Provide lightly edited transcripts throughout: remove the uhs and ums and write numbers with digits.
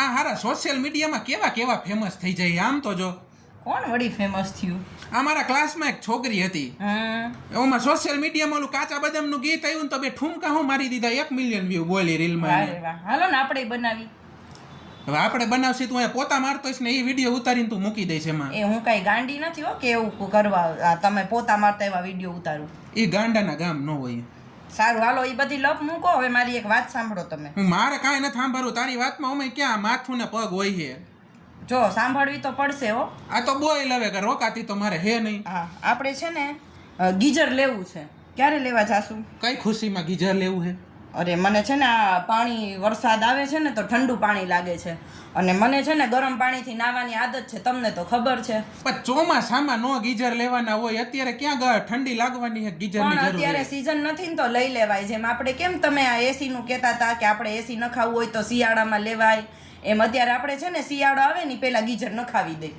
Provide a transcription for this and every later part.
આ હારા સોશિયલ મીડિયામાં કેવા કેવા ફેમસ થઈ જાય આમ તો જો કોણ વળી ફેમસ થયું? અમારા ક્લાસમાં એક છોકરી હતી એમાં સોશિયલ મીડિયામાં ઓલું કાચા બદામનું ગીત આવ્યું ને તો બે ઠુમકા હું મારી દીધા 1 મિલિયન વ્યૂ બોલી રીલમાં. અરે વાહ, હાલો ને આપણે બનાવી. હવે આપણે બનાવશી તું અહીંયા પોતા મારતો હશે ને એ વિડીયો ઉતારીને તું મૂકી દઈશ એમાં. એ હું કઈ ગાંડી નથી હો કે એવું કરવા તમે પોતા મારતા એવા વિડીયો ઉતારું. એ ગાંડાના ગામ ન હોય. સારું હાલો એ બધી લપ મૂકો. હવે મારી એક વાત સાંભળો તમે. મારે કાંઈ નથી સાંભળવું તારી વાતમાં અમે ક્યાં માથું ને પગ હોય છે. જો સાંભળવી તો પડશે હો. આ તો બોય લવે કે રોકાતી તો મારે હે નહીં. હા આપણે છે ને ગીઝર લેવું છે. ક્યારે લેવા જાશું? કઈ ખુશીમાં ગીઝર લેવું છે? અરે મને છે ને આ પાણી વરસાદ આવે છે ને તો ઠંડુ પાણી લાગે છે અને મને છે ને ગરમ પાણીથી નાહવાની આદત છે. તમને તો ખબર છે. પણ ચોમાસામાં નો ગીઝર લેવાના હોય. અત્યારે ક્યાં ઠંડી લાગવાની છે ગીઝરની પણ જરૂર અત્યારે સીઝન નથી ને તો લઈ લેવાય. જેમ આપણે કેમ તમે આ એસી નું કહેતા હતા કે આપણે એસી ન ખાવું હોય તો શિયાળામાં લેવાય, એમ અત્યારે આપણે છે ને શિયાળો આવે ને પેલા ગીઝર નખાવી દે.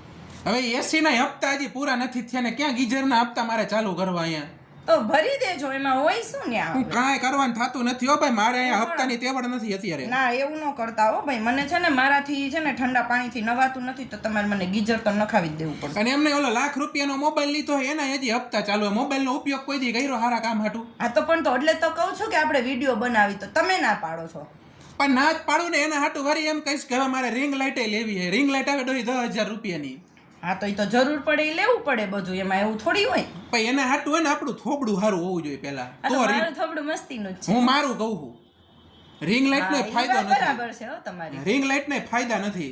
હવે એસી ના હપ્તા હજી પૂરા નથી થયા ને ક્યાં ગીઝર ના હપ્તા મારે ચાલુ કરવા અહીંયા? તો ભરી દેજો, એમાં હોય શું ને. હું કાંઈ કરવાનું થતું નથી હો ભાઈ. મારે અહીંયા હપ્તાની તેવડ નથી અત્યારે. ના એવું ન કરતા હો ભાઈ. મને છે ને મારાથી છે ને ઠંડા પાણીથી નવાતું નથી તો તમારે મને ગીઝર તો નખાવી જ દેવું પડશે. અને એમને ઓલો લાખ રૂપિયાનો મોબાઈલ લીધો હોય એના હજી હપ્તા ચાલુ હોય. મોબાઈલનો ઉપયોગ કોઈ દી કર્યો હારા કામ હાટું? હા તો પણ તો એટલે તો કહું છું કે આપણે વિડીયો બનાવી તો તમે ના પાડો છો. પણ ના જ પાડું ને એના હાટું વળી એમ કહીશ કે હવે મારે રિંગ લાઇટે લેવી છે. રિંગ લાઇટ આવે 10,000 રૂપિયાની. હા તો એ તો જરૂર પડે એ લેવું પડે બધું. એમાં એવું થોડી હોય. પણ એના હાટું હોય ને આપણું થોબડું સારું હોવું જોઈએ પેલા. તો મારું થોડું મસ્તીનું જ છે. હું મારું કહું છું. રિંગ લાઇટ નો ફાયદો નથી. બરાબર છે હો તમારી. રિંગ લાઇટ ને ફાયદા નથી.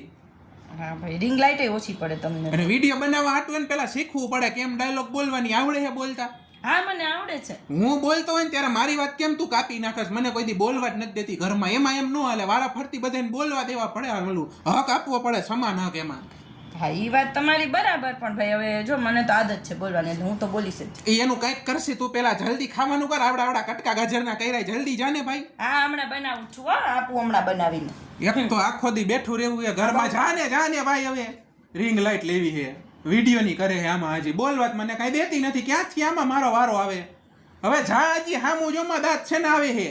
હા ભાઈ રિંગ લાઇટ ઓછી પડે તમને. અને વિડીયો બનાવવા હાટું એને પેલા શીખવું પડે કેમ ડાયલોગ બોલવાની આવડે છે બોલતા? હા મને આવડે છે. હું બોલતો હોય ને ત્યારે મારી વાત કેમ તું કાપી નાખસ? મને કોઈ દી બોલવા જ નથી દેતી ઘરમાં. એમાં એમ ન હાલે. વારા ફરતી બધાને બોલવા દેવા પડે. ઓલું હક આપવો પડે સમાન હક એમાં. હા એ વાત તમારી બરાબર. પણ ભાઈ હવે જો મને તો આદત છે બોલવાની એટલે હું તો બોલીશ જ. એનું કંઈક કરશે તું પેલા જલ્દી ખાવાનું કર. આવડા કટકા ગાજરના કર્યા જલ્દી જાને ભાઈ. હા હમણાં બનાવું છું. હા આપું હમણાં બનાવીને. એક તો આખો દી બેઠું રહેવું એ ઘરમાં. જાને ભાઈ હવે રિંગ લાઇટ લેવી છે. વિડીયો ની કરે છે આમાં. હજી બોલવા મને કઈ દેતી નથી. ક્યાંથી આમાં મારો વારો આવે? હવે જા હજી હામું જોમાં દાંત છે ને આવે છે.